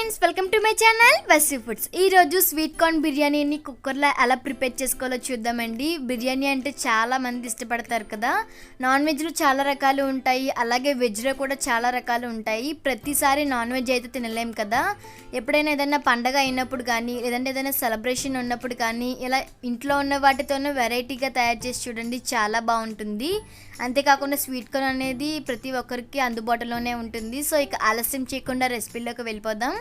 Friends, welcome to my channel Vasu foods. ఈరోజు sweet corn బిర్యానీని కుక్కర్లో ఎలా ప్రిపేర్ చేసుకోవాలో చూద్దామండి. బిర్యానీ అంటే చాలా మంది ఇష్టపడతారు కదా. నాన్ వెజ్లో చాలా రకాలు ఉంటాయి, అలాగే వెజ్లో కూడా చాలా రకాలు ఉంటాయి. ప్రతిసారి నాన్ వెజ్ అయితే తినలేం కదా. ఎప్పుడైనా ఏదైనా పండగ అయినప్పుడు కానీ, లేదంటే ఏదైనా సెలబ్రేషన్ ఉన్నప్పుడు కానీ, ఇలా ఇంట్లో ఉన్న వాటితోనే వెరైటీగా తయారు చేసి చూడండి, చాలా బాగుంటుంది. అంతేకాకుండా స్వీట్ కార్న్ అనేది ప్రతి ఒక్కరికి అందుబాటులోనే ఉంటుంది. సో ఇక ఆలస్యం చేయకుండా రెసిపీలోకి వెళ్ళిపోదాం.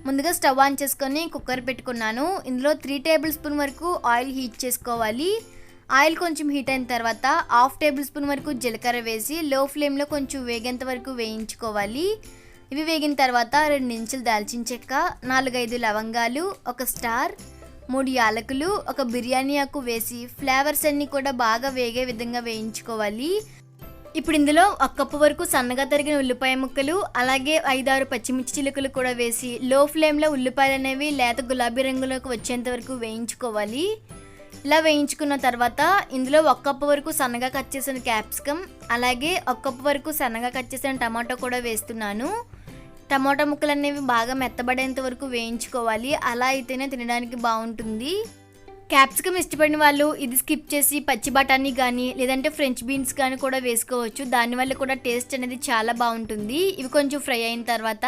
ముందుగా స్టవ్ ఆన్ చేసుకొని కుక్కర్ పెట్టుకున్నాను. ఇందులో 3 టేబుల్ స్పూన్ వరకు ఆయిల్ హీట్ చేసుకోవాలి. ఆయిల్ కొంచెం హీట్ అయిన తర్వాత 1/2 టేబుల్ స్పూన్ వరకు జీలకర్ర వేసి లో ఫ్లేమ్లో కొంచెం వేగేంత వరకు వేయించుకోవాలి. ఇవి వేగిన తర్వాత 2 ఇంచులు దాల్చిన చెక్క, 4-5 లవంగాలు, 1 స్టార్, 3 యాలకులు, 1 బిర్యానీ ఆకు వేసి ఫ్లేవర్స్ అన్నీ కూడా బాగా వేగే విధంగా వేయించుకోవాలి. ఇప్పుడు ఇందులో 1 కప్పు వరకు సన్నగా తరిగిన ఉల్లిపాయ ముక్కలు, అలాగే 5-6 పచ్చిమిర్చి చిలుకలు కూడా వేసి లో ఫ్లేమ్లో ఉల్లిపాయలు అనేవి లేత గులాబీ రంగులోకి వచ్చేంత వరకు వేయించుకోవాలి. ఇలా వేయించుకున్న తర్వాత ఇందులో 1 కప్పు వరకు సన్నగా కట్ చేసిన క్యాప్సికమ్, అలాగే 1 కప్పు వరకు సన్నగా కట్ చేసిన టమాటో కూడా వేస్తున్నాను. టమాటా ముక్కలు అనేవి బాగా మెత్తబడేంత వరకు వేయించుకోవాలి. అలా అయితేనే తినడానికి బాగుంటుంది. క్యాప్సికమ్ ఇష్టపడిన వాళ్ళు ఇది స్కిప్ చేసి పచ్చి బఠానీ కానీ, లేదంటే ఫ్రెంచ్ బీన్స్ కానీ కూడా వేసుకోవచ్చు. దానివల్ల కూడా టేస్ట్ అనేది చాలా బాగుంటుంది. ఇవి కొంచెం ఫ్రై అయిన తర్వాత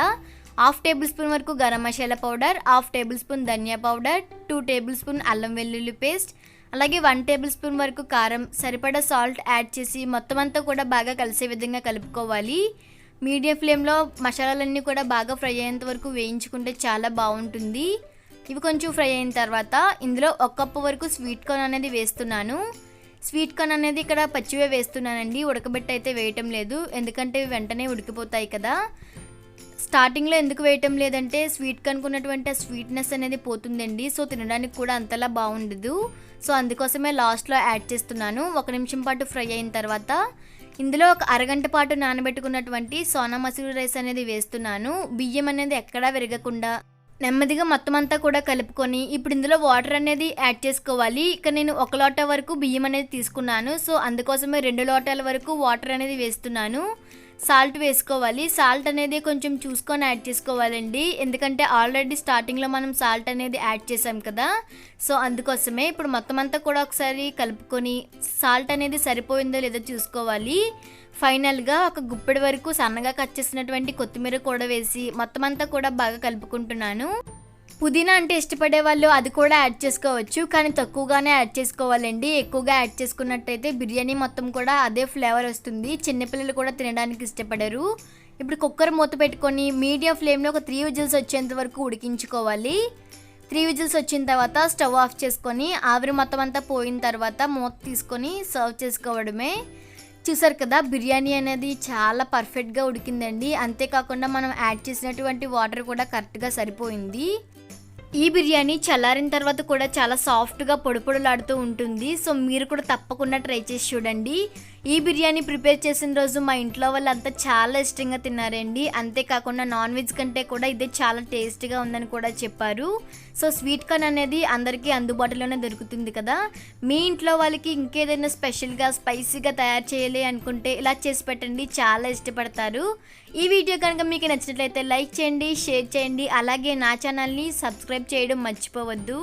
1/2 టేబుల్ స్పూన్ వరకు garam masala powder, 1/2 tablespoon ధనియా పౌడర్, 2 టేబుల్ స్పూన్ అల్లం వెల్లుల్లి పేస్ట్, అలాగే 1 టేబుల్ స్పూన్ వరకు కారం, సరిపడా సాల్ట్ యాడ్ చేసి మొత్తం అంతా కూడా బాగా కలిసే విధంగా కలుపుకోవాలి. మీడియం ఫ్లేమ్లో మసాలాలన్నీ కూడా బాగా ఫ్రై అయ్యేంత వరకు వేయించుకుంటే చాలా బాగుంటుంది. ఇవి కొంచెం ఫ్రై అయిన తర్వాత ఇందులో 1 కప్పు వరకు స్వీట్ కార్న్ అనేది వేస్తున్నాను. స్వీట్ కార్న్ అనేది ఇక్కడ పచ్చివే వేస్తున్నానండి, ఉడకబెట్టి అయితే వేయటం లేదు, ఎందుకంటే ఇవి వెంటనే ఉడికిపోతాయి కదా. స్టార్టింగ్లో ఎందుకు వేయటం లేదంటే స్వీట్ కార్న్కి ఉన్నటువంటి ఆ స్వీట్నెస్ అనేది పోతుందండి. సో తినడానికి కూడా అంతలా బాగుండదు. సో అందుకోసమే లాస్ట్లో యాడ్ చేస్తున్నాను. 1 నిమిషం పాటు ఫ్రై అయిన తర్వాత ఇందులో 1 అరగంట పాటు నానబెట్టుకున్నటువంటి సోనా మసూరి రైస్ అనేది వేస్తున్నాను. బియ్యం అనేది ఎక్కడా విరగకుండా నెమ్మదిగా మొత్తం అంతా కూడా కలుపుకొని ఇప్పుడు ఇందులో వాటర్ అనేది యాడ్ చేసుకోవాలి. ఇక్కడ నేను 1 లోటా వరకు బియ్యం అనేది తీసుకున్నాను. సో అందుకోసమే 2 లోటాల వరకు వాటర్ అనేది వేస్తున్నాను. సాల్ట్ వేసుకోవాలి. సాల్ట్ అనేది కొంచెం చూసుకొని యాడ్ చేసుకోవాలండి, ఎందుకంటే ఆల్రెడీ స్టార్టింగ్లో మనం సాల్ట్ అనేది యాడ్ చేసాం కదా. సో అందుకోసమే ఇప్పుడు మొత్తం అంతా కూడా ఒకసారి కలుపుకొని సాల్ట్ అనేది సరిపోయిందో లేదో చూసుకోవాలి. ఫైనల్గా 1 గుప్పెడి వరకు సన్నగా కట్ చేసినటువంటి కొత్తిమీర కూడా వేసి మొత్తం అంతా కూడా బాగా కలుపుకుంటున్నాను. పుదీనా అంటే ఇష్టపడే వాళ్ళు అది కూడా యాడ్ చేసుకోవచ్చు, కానీ తక్కువగానే యాడ్ చేసుకోవాలండి. ఎక్కువగా యాడ్ చేసుకున్నట్టయితే బిర్యానీ మొత్తం కూడా అదే ఫ్లేవర్ వస్తుంది. చిన్నపిల్లలు కూడా తినడానికి ఇష్టపడరు. ఇప్పుడు కుక్కర్ మూత పెట్టుకొని మీడియం ఫ్లేమ్లో 3 విజిల్స్ వచ్చేంత వరకు ఉడికించుకోవాలి. 3 విజిల్స్ వచ్చిన తర్వాత స్టవ్ ఆఫ్ చేసుకొని ఆవిరి మొత్తం అంతా పోయిన తర్వాత మూత తీసుకొని సర్వ్ చేసుకోవడమే. చూసారు కదా, బిర్యానీ అనేది చాలా పర్ఫెక్ట్గా ఉడికిందండి. అంతేకాకుండా మనం యాడ్ చేసినటువంటి వాటర్ కూడా కరెక్ట్గా సరిపోయింది. ఈ బిర్యానీ చల్లారిన తర్వాత కూడా చాలా సాఫ్ట్గా పొడిలాడుతూ ఉంటుంది. సో మీరు కూడా తప్పకుండా ట్రై చేసి చూడండి. ఈ బిర్యానీ ప్రిపేర్ చేసిన రోజు మా ఇంట్లో వాళ్ళంతా చాలా ఇష్టంగా తిన్నారండి. అంతేకాకుండా నాన్ వెజ్ కంటే కూడా ఇదే చాలా టేస్టీగా ఉందని కూడా చెప్పారు. సో స్వీట్ కార్న్ అనేది అందరికీ అందుబాటులోనే దొరుకుతుంది కదా. మీ ఇంట్లో వాళ్ళకి ఇంకేదైనా స్పెషల్గా స్పైసీగా తయారు చేయాలి అనుకుంటే ఇలా చేసి పెట్టండి, చాలా ఇష్టపడతారు. ఈ వీడియో కనుక మీకు నచ్చినట్లయితే లైక్ చేయండి, షేర్ చేయండి, అలాగే నా ఛానల్ని సబ్స్క్రైబ్ చేయడం మర్చిపోవద్దు.